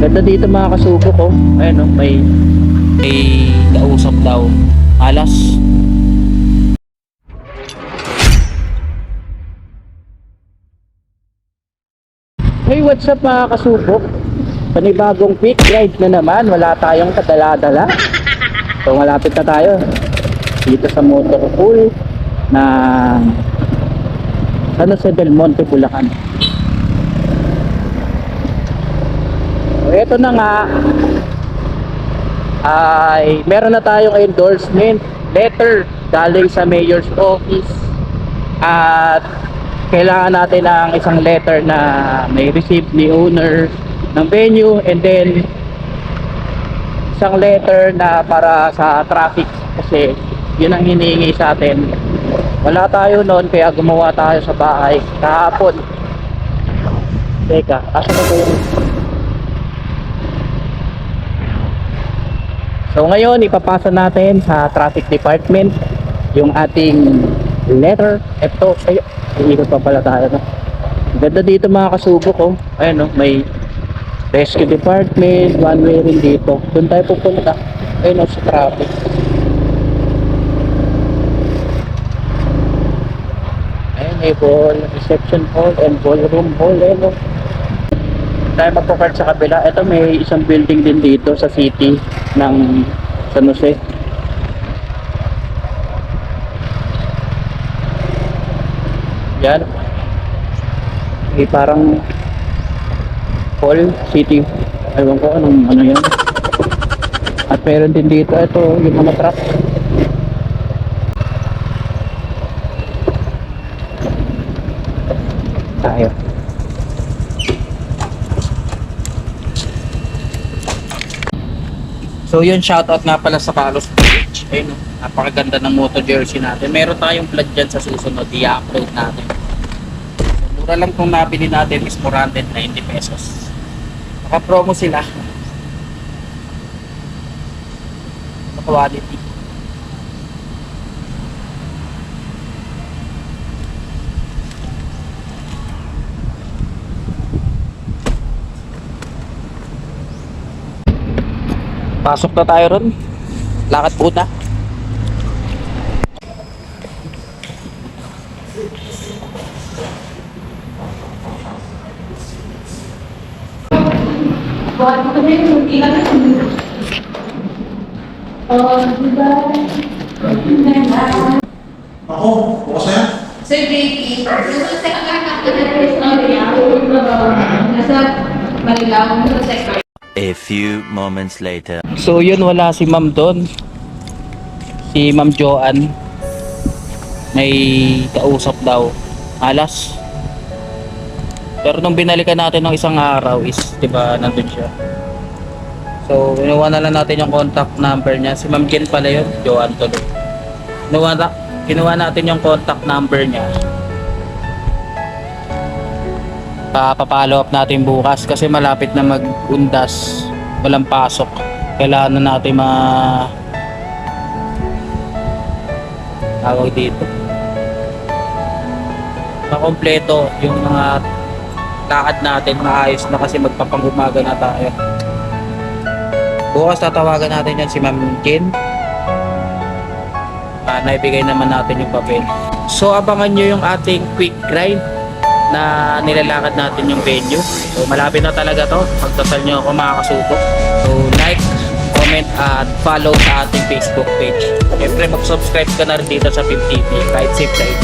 Ganda dito mga kasubo ko. Ayun, oh, may kausap daw. Alas. Hey, what's up mga kasubo? Panibagong quick ride na naman. Wala tayong kadala-dala. So malapit na tayo dito sa motor pool na San Jose del Monte, Bulacan. So eto na nga, ay meron na tayong endorsement letter galing sa mayor's office, at kailangan natin ng isang letter na may receipt ni owner ng venue, and then isang letter na para sa traffic kasi yun ang hinihingi sa atin. Wala tayo noon kaya gumawa tayo sa bahay kahapon. Teka, asa ba ito? So ngayon ipapasa natin sa traffic department yung ating letter. Ito, ay, iikot pa pala tayo, no? Ganda dito mga kasubo ko. Ayun, no? May rescue department, one way rin dito. Doon tayo pupunta. Ayun, no, sa traffic. Ayun, may ball, reception hall and ballroom hall. Ayun, no? Tayo magpapart sa kabila. Ito, may isang building din dito sa city ng San Jose. Yan. May parang hall, city. Ewan ko anong ano yan. At meron din dito, ito yung mga truck. Tayo. So yun, shoutout nga pala sa Carlos Beach. Ayun, napakaganda ng moto jersey natin. Meron tayong vlog dyan sa susunod, i-upload natin. So, mura lang kung nabili natin is 490 pesos. Naka-promo sila sa quality. Pasok na tayo ron. Lakad po na. Ako, bukas na yan. Sir Ricky, nasa Marilao, sa sector. A few moments later. So yun, wala si ma'am doon. Si ma'am Joanne. May kausap daw. Alas. Pero nung binalikan natin ng isang araw is, diba, nandun siya. So, kinuha na lang natin yung contact number niya. Si ma'am Jen pala yun. Joanne tuloy. Kinuha natin yung contact number niya. Papapollow up natin bukas kasi malapit na mag-undas, walang pasok. Kailangan na natin tawag dito, makompleto yung mga lakad natin, maayos na kasi magpapangumaga na tayo. Bukas tatawagan natin yan si Ma'am Jen. Naibigay naman natin yung papel. So abangan nyo yung ating quick ride na nilalakad natin yung venue. So malapit na talaga to. Pagdasal nyo ako mga kasubo. So like, comment at follow sa ating Facebook page. Siyempre mag-subscribe ka na rin dito sa PIP TV. Ride safe guys.